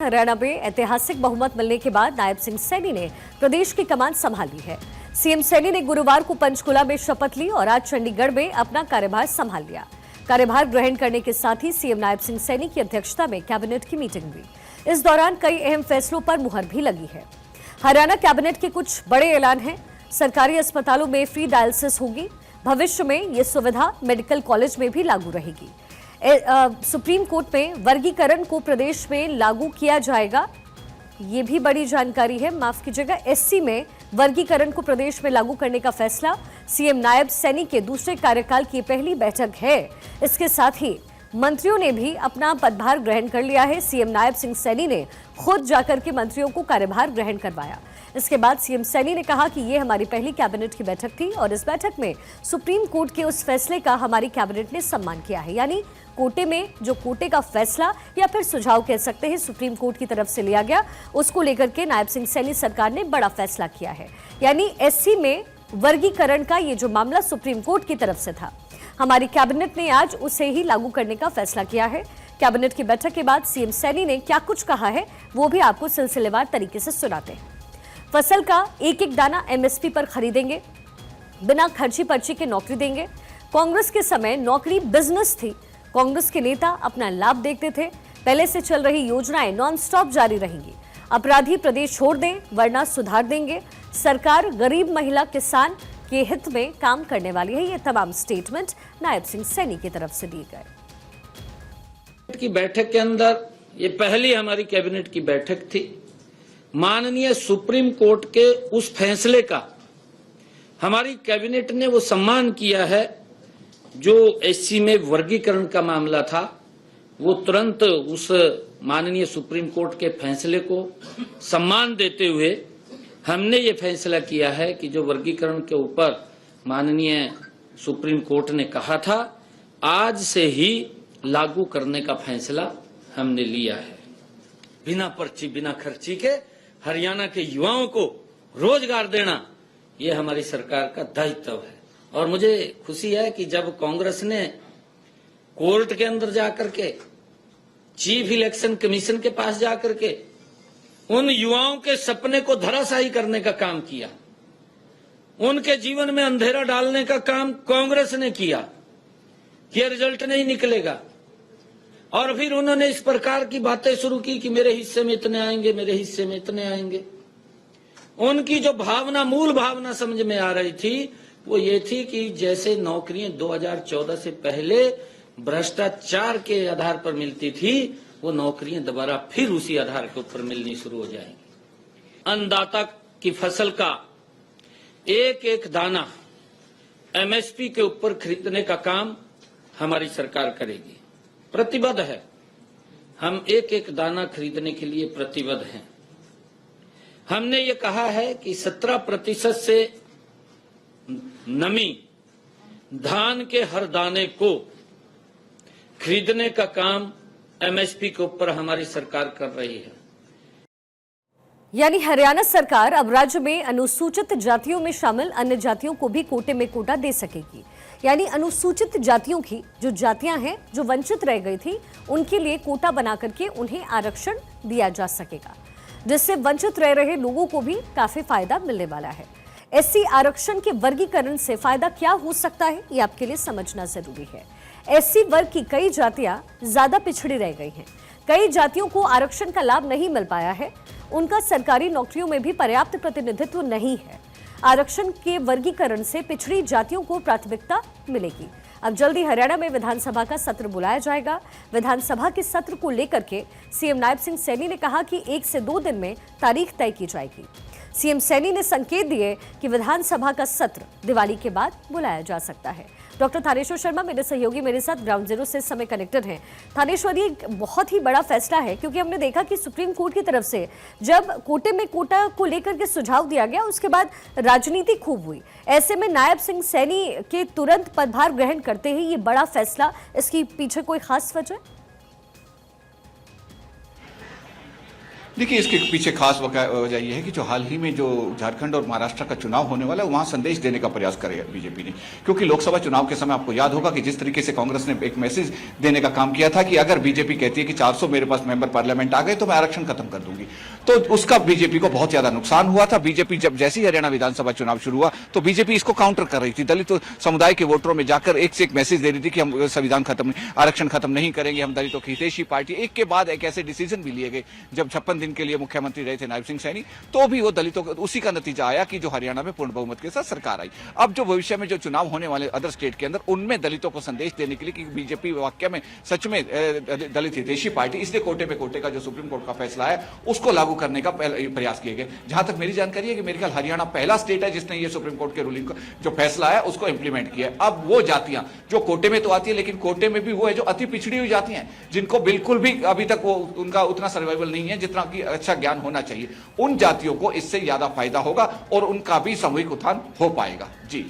हरियाणा में ऐतिहासिक बहुमत मिलने के बाद नायब सिंह सैनी ने प्रदेश की कमान संभाल ली है। सीएम सैनी ने गुरुवार को पंचकुला में शपथ ली और आज चंडीगढ़ में अपना कार्यभार संभाल लिया। कार्यभार ग्रहण करने के साथ ही सीएम नायब सिंह सैनी की अध्यक्षता में कैबिनेट की मीटिंग हुई। इस दौरान कई अहम फैसलों पर मुहर भी लगी है। हरियाणा कैबिनेट के कुछ बड़े ऐलान हैं। सरकारी अस्पतालों में फ्री डायलिसिस होगी। भविष्य में ये सुविधा मेडिकल कॉलेज में भी लागू रहेगी। सुप्रीम कोर्ट में वर्गीकरण को प्रदेश में लागू किया जाएगा, ये भी बड़ी जानकारी है। माफ कीजिएगा, एससी में वर्गीकरण को प्रदेश में लागू करने का फैसला सीएम नायब सैनी के दूसरे कार्यकाल की पहली बैठक है। इसके साथ ही मंत्रियों ने भी अपना पदभार ग्रहण कर लिया है। सीएम नायब सिंह सैनी ने खुद जाकर के मंत्रियों को कार्यभार ग्रहण करवाया। इसके बाद सीएम सैनी ने कहा कि ये हमारी पहली कैबिनेट की बैठक थी और इस बैठक में सुप्रीम कोर्ट के उस फैसले का हमारी कैबिनेट ने सम्मान किया है। यानी कोटे में जो कोटे का फैसला या फिर सुझाव कह सकते हैं सुप्रीम कोर्ट की तरफ से लिया गया, उसको लेकर के नायब सिंह सैनी सरकार ने बड़ा फैसला किया है। यानी एससी में वर्गीकरण का ये जो मामला सुप्रीम कोर्ट की तरफ से था, हमारी कैबिनेट ने आज उसे ही लागू करने का फैसला किया है। कैबिनेट की बैठक के बाद सीएम सैनी ने क्या कुछ कहा है वो भी आपको सिलसिलेवार तरीके से सुनाते हैं। फसल का एक एक दाना एमएसपी पर खरीदेंगे, बिना खर्ची पर्ची के नौकरी देंगे। कांग्रेस के समय नौकरी बिजनेस थी। कांग्रेस के नेता अपना लाभ देखते थे। पहले से चल रही योजनाएं नॉन स्टॉप जारी रहेंगी। अपराधी प्रदेश छोड़ दें वरना सुधार देंगे। सरकार गरीब महिला किसान के हित में काम करने वाली है। ये तमाम स्टेटमेंट नायब सिंह सैनी की तरफ से दिए गए। की बैठक के अंदर ये पहली हमारी कैबिनेट की बैठक थी। माननीय सुप्रीम कोर्ट के उस फैसले का हमारी कैबिनेट ने वो सम्मान किया है। जो एससी में वर्गीकरण का मामला था, वो तुरंत उस माननीय सुप्रीम कोर्ट के फैसले को सम्मान देते हुए हमने ये फैसला किया है कि जो वर्गीकरण के ऊपर माननीय सुप्रीम कोर्ट ने कहा था, आज से ही लागू करने का फैसला हमने लिया है। बिना पर्ची बिना खर्ची के हरियाणा के युवाओं को रोजगार देना, ये हमारी सरकार का दायित्व है। और मुझे खुशी है कि जब कांग्रेस ने कोर्ट के अंदर जाकर के, चीफ इलेक्शन कमीशन के पास जाकर के उन युवाओं के सपने को धराशायी करने का काम किया, उनके जीवन में अंधेरा डालने का काम कांग्रेस ने किया कि रिजल्ट नहीं निकलेगा, और फिर उन्होंने इस प्रकार की बातें शुरू की कि मेरे हिस्से में इतने आएंगे, मेरे हिस्से में इतने आएंगे। उनकी जो भावना, मूल भावना समझ में आ रही थी वो ये थी कि जैसे नौकरियां 2014 से पहले भ्रष्टाचार के आधार पर मिलती थी, वो नौकरियां दोबारा फिर उसी आधार के ऊपर मिलनी शुरू हो जाएंगी। अन्नदाता की फसल का एक एक दाना एमएसपी के ऊपर खरीदने का काम हमारी सरकार करेगी। प्रतिबद्ध है, हम एक एक दाना खरीदने के लिए प्रतिबद्ध हैं। हमने ये कहा है कि 17% से नमी धान के हर दाने को खरीदने का काम एमएसपी के ऊपर हमारी सरकार कर रही है। यानी हरियाणा सरकार अब राज्य में अनुसूचित जातियों में शामिल अन्य जातियों को भी कोटे में कोटा दे सकेगी। यानी अनुसूचित जातियों की जो जातियां हैं जो वंचित रह गई थी, उनके लिए कोटा बना करके उन्हें आरक्षण दिया जा सकेगा, जिससे वंचित रह रहे लोगों को भी काफी फायदा मिलने वाला है। एससी आरक्षण के वर्गीकरण से फायदा क्या हो सकता है, ये आपके लिए समझना जरूरी है। एससी वर्ग की कई जातियां ज्यादा पिछड़ी रह गई हैं। कई जातियों को आरक्षण का लाभ नहीं मिल पाया है। उनका सरकारी नौकरियों में भी पर्याप्त प्रतिनिधित्व नहीं है। आरक्षण के वर्गीकरण से पिछड़ी जातियों को प्राथमिकता मिलेगी। अब जल्दी हरियाणा में विधानसभा का सत्र बुलाया जाएगा। विधानसभा के सत्र को लेकर के सीएम नायब सिंह सैनी ने कहा कि 1 से 2 दिन में तारीख तय की जाएगी। सीएम सैनी ने संकेत दिए कि विधानसभा का सत्र दिवाली के बाद बुलाया जा सकता है। डॉक्टर थानेश्वर शर्मा मेरे सहयोगी मेरे साथ ग्राउंड जीरो से समय कनेक्टेड हैं। थानेश्वर, ये बहुत ही बड़ा फैसला है क्योंकि हमने देखा कि सुप्रीम कोर्ट की तरफ से जब कोटे में कोटा को लेकर के सुझाव दिया गया, उसके बाद राजनीति खूब हुई। ऐसे में नायब सिंह सैनी के तुरंत पदभार ग्रहण करते ही ये बड़ा फैसला, इसकी पीछे कोई खास वजह? देखिए, इसके पीछे खास वजह यह है कि जो हाल ही में जो झारखंड और महाराष्ट्र का चुनाव होने वाला है, वहां संदेश देने का प्रयास करेगा बीजेपी ने। क्योंकि लोकसभा चुनाव के समय आपको याद होगा कि जिस तरीके से कांग्रेस ने एक मैसेज देने का काम किया था कि अगर बीजेपी कहती है कि 400 मेरे पास मेंबर पार्लियामेंट आ गए तो मैं आरक्षण खत्म कर दूंगी, तो उसका बीजेपी को बहुत ज्यादा नुकसान हुआ था। बीजेपी जब जैसे ही हरियाणा विधानसभा चुनाव शुरू हुआ तो बीजेपी इसको काउंटर कर रही थी। दलित समुदाय के वोटरों में जाकर एक से एक मैसेज दे रही थी कि हम संविधान खत्म, आरक्षण खत्म नहीं करेंगे, हम दलितों की हितैषी पार्टी। एक के बाद एक ऐसे डिसीजन भी लिए गए। जब 56 दिन के लिए मुख्यमंत्री रहे थे नायब सिंह सैनी, तो भी वो दलितों को, उसी का नतीजा आया कि जो हरियाणा में पूर्ण बहुमत के साथ सरकार आई। अब जो भविष्य में जो चुनाव होने वाले अदर स्टेट के अंदर, उनमें दलितों को संदेश देने के लिए कि बीजेपी वाकई में सच में दलित हितैषी पार्टी, इसलिए कोटे पे कोटे का जो सुप्रीम कोर्ट का फैसला है उसको लागू करने का प्रयास किए गए। जहां तक मेरी जानकारी है कि मेरे ख्याल हरियाणा पहला स्टेट है जिसने ये सुप्रीम कोर्ट के रूलिंग को, जो फैसला है, उसको इंप्लीमेंट किया है। अब वो जातियां जो कोटे में तो आती है, लेकिन कोटे में भी वो है जो अति पिछड़ी हुई जातियां हैं, जिनको बिल्कुल भी अभी तक वो उनका उतना सर्वाइवल नहीं है जितना कि अच्छा ज्ञान होना चाहिए, उन जातियों को इससे ज्यादा फायदा होगा और उनका भी सामूहिक उत्थान हो पाएगा। जी।